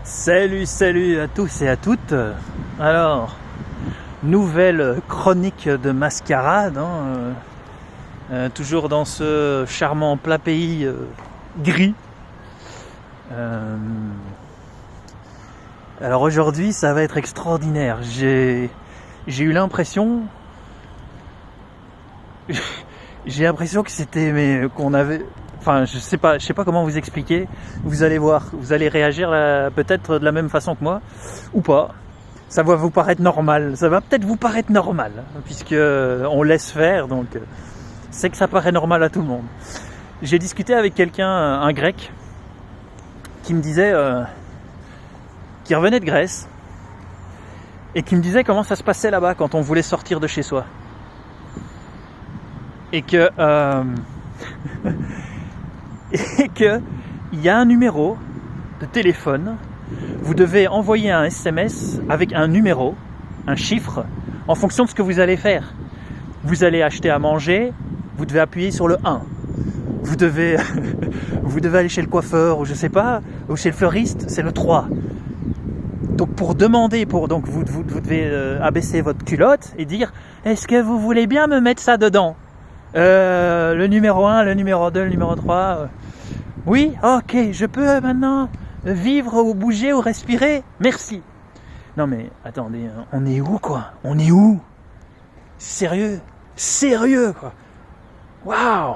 Salut à tous et à toutes. Alors, nouvelle chronique de mascarade, toujours dans ce charmant plat pays gris. Alors aujourd'hui, ça va être extraordinaire. J'ai eu l'impression, que c'était, qu'on avait. Enfin, je sais pas comment vous expliquer. Vous allez voir, vous allez réagir peut-être de la même façon que moi, ou pas. Ça va vous paraître normal. Ça va peut-être vous paraître normal, puisque on laisse faire. Donc, c'est que ça paraît normal à tout le monde. J'ai discuté avec quelqu'un, un grec, qui me disait, qui revenait de Grèce, et qui me disait comment ça se passait là-bas quand on voulait sortir de chez soi, et que il y a un numéro de téléphone, vous devez envoyer un SMS avec un numéro, un chiffre, en fonction de ce que vous allez faire. Vous allez acheter à manger, vous devez appuyer sur le 1. Vous devez aller chez le coiffeur, ou je sais pas, ou chez le fleuriste, c'est le 3. Donc pour demander, donc vous devez abaisser votre culotte et dire « Est-ce que vous voulez bien me mettre ça dedans ?» Le numéro 1, le numéro 2, le numéro 3. Oui, ok, je peux maintenant vivre ou bouger ou respirer. Merci. Non mais attendez, on est où quoi ? On est où ? Sérieux quoi. Waouh.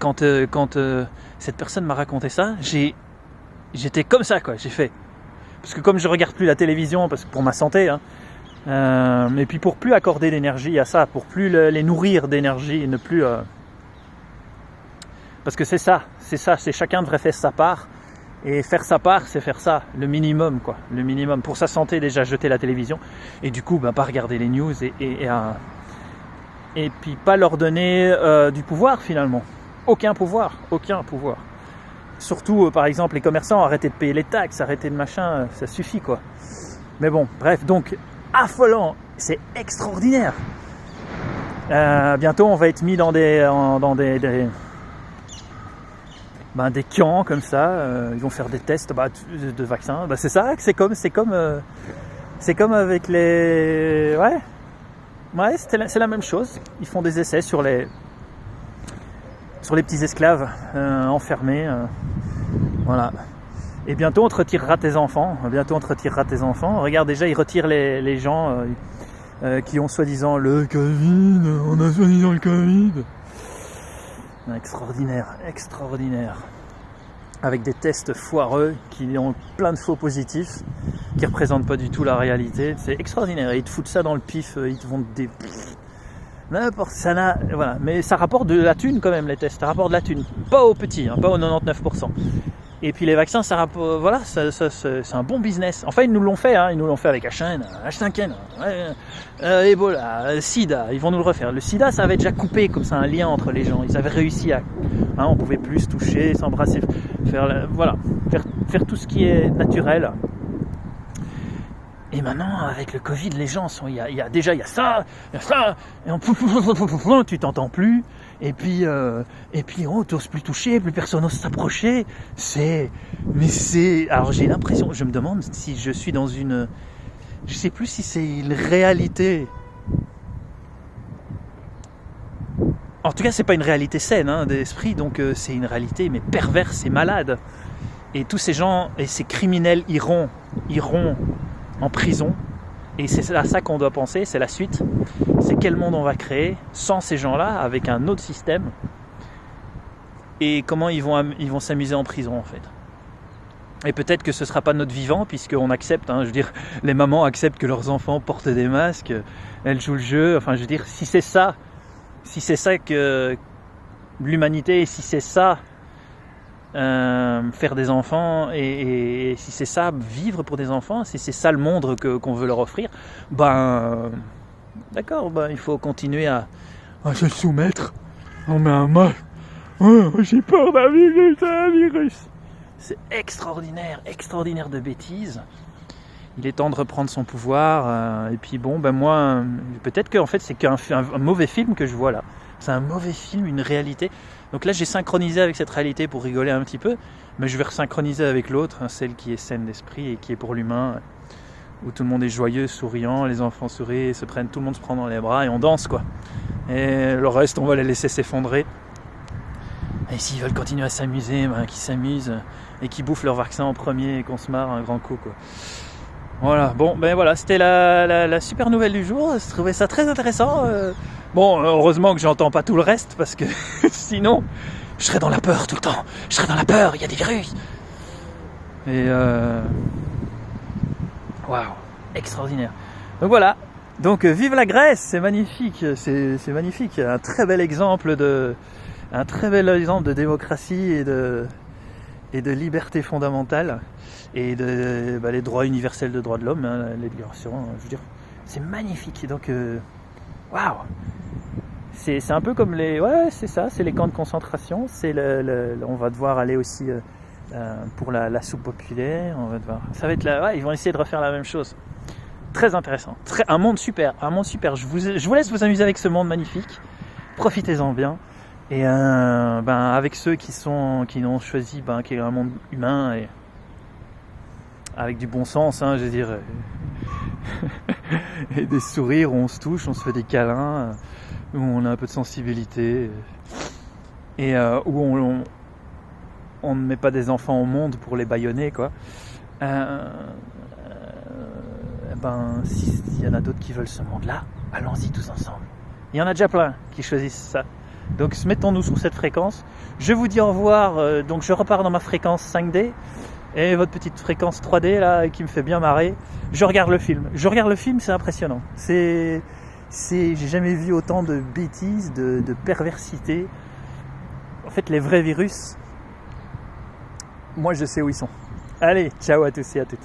Quand cette personne m'a raconté ça, j'étais comme ça quoi. J'ai fait, parce que comme je regarde plus la télévision, parce que pour ma santé, et puis pour plus accorder d'énergie à ça, pour plus les nourrir d'énergie et ne plus parce que c'est chacun devrait faire sa part, et faire sa part c'est faire ça, le minimum pour sa santé. Déjà jeter la télévision et du coup pas regarder les news et puis pas leur donner du pouvoir finalement, aucun pouvoir. Surtout par exemple les commerçants, arrêtez de payer les taxes, arrêtez de machin, ça suffit quoi. Mais bon, bref, donc affolant, c'est extraordinaire. Bientôt on va être mis dans des camps comme ça, ils vont faire des tests de vaccins. C'est ça, c'est comme avec les... Ouais, c'est la même chose. Ils font des essais sur les petits esclaves enfermés. Voilà. Et bientôt on te retirera tes enfants. Regarde, déjà ils retirent les gens qui ont soi-disant le Covid. On a soi-disant le Covid. Extraordinaire. Avec des tests foireux qui ont plein de faux positifs, qui représentent pas du tout la réalité. C'est extraordinaire. Et ils te foutent ça dans le pif. Ils te vont n'importe ça. Voilà. Mais ça rapporte de la thune quand même, les tests. Ça rapporte de la thune. Pas aux petits, pas aux 99%. Et puis les vaccins, ça c'est un bon business. Enfin, ils nous l'ont fait avec H5N, Ebola, Sida, ils vont nous le refaire. Le Sida, ça avait déjà coupé comme ça un lien entre les gens. Ils avaient réussi on pouvait plus se toucher, s'embrasser, faire tout ce qui est naturel. Et maintenant, avec le Covid, les gens sont, il y a ça, et tu t'entends plus. Et puis on t'ose plus toucher, plus personne n'ose s'approcher. Alors j'ai l'impression, je me demande si je suis dans je sais plus si c'est une réalité. En tout cas, c'est pas une réalité saine d'esprit, donc c'est une réalité mais perverse et malade. Et tous ces gens et ces criminels iront en prison. Et c'est à ça qu'on doit penser, c'est la suite. C'est quel monde on va créer sans ces gens-là, avec un autre système. Et comment ils vont s'amuser en prison en fait. Et peut-être que ce ne sera pas notre vivant, puisqu'on accepte, je veux dire, les mamans acceptent que leurs enfants portent des masques, elles jouent le jeu. Enfin, je veux dire, si c'est ça que l'humanité, et si c'est ça faire des enfants, et si c'est ça vivre pour des enfants, si c'est ça le monde qu'on veut leur offrir, d'accord, il faut continuer à se soumettre. On met un masque. J'ai peur d'un virus. C'est extraordinaire de bêtises. Il est temps de reprendre son pouvoir. Et puis moi, peut-être que en fait c'est qu'un mauvais film que je vois là. C'est un mauvais film, une réalité. Donc là, j'ai synchronisé avec cette réalité pour rigoler un petit peu, mais je vais resynchroniser avec l'autre, hein, celle qui est saine d'esprit et qui est pour l'humain, où tout le monde est joyeux, souriant, les enfants sourient, tout le monde se prend dans les bras et on danse, quoi. Et le reste, on va les laisser s'effondrer. Et s'ils veulent continuer à s'amuser, qu'ils s'amusent et qu'ils bouffent leur vaccin en premier et qu'on se marre un grand coup, quoi. Voilà, bon, ben voilà, c'était la super nouvelle du jour. Je trouvais ça très intéressant. Bon, heureusement que j'entends pas tout le reste parce que sinon, je serais dans la peur tout le temps. Je serais dans la peur, il y a des virus. Et waouh, extraordinaire. Donc voilà. Donc vive la Grèce, c'est magnifique, c'est magnifique. Un très bel exemple de démocratie et de liberté fondamentale et les droits universels de droits de l'homme, hein, les déclarations, je veux dire, c'est magnifique. Et donc waouh, c'est un peu comme c'est les camps de concentration. On va devoir aller aussi pour la soupe populaire. On va devoir, ça va être ils vont essayer de refaire la même chose. Très intéressant, un monde super. Je vous laisse vous amuser avec ce monde magnifique. Profitez-en bien. Et avec ceux qui ont choisi qui est un monde humain et avec du bon sens, hein, je veux dire, et des sourires où on se touche, on se fait des câlins, où on a un peu de sensibilité et où on ne met pas des enfants au monde pour les bâillonner, quoi. S'il y en a d'autres qui veulent ce monde-là, allons-y tous ensemble. Il y en a déjà plein qui choisissent ça. Donc mettons-nous sur cette fréquence. Je vous dis au revoir. Donc je repars dans ma fréquence 5D et votre petite fréquence 3D là qui me fait bien marrer. Je regarde le film, c'est impressionnant. J'ai jamais vu autant de bêtises, de perversité. En fait, les vrais virus, moi je sais où ils sont. Allez, ciao à tous et à toutes.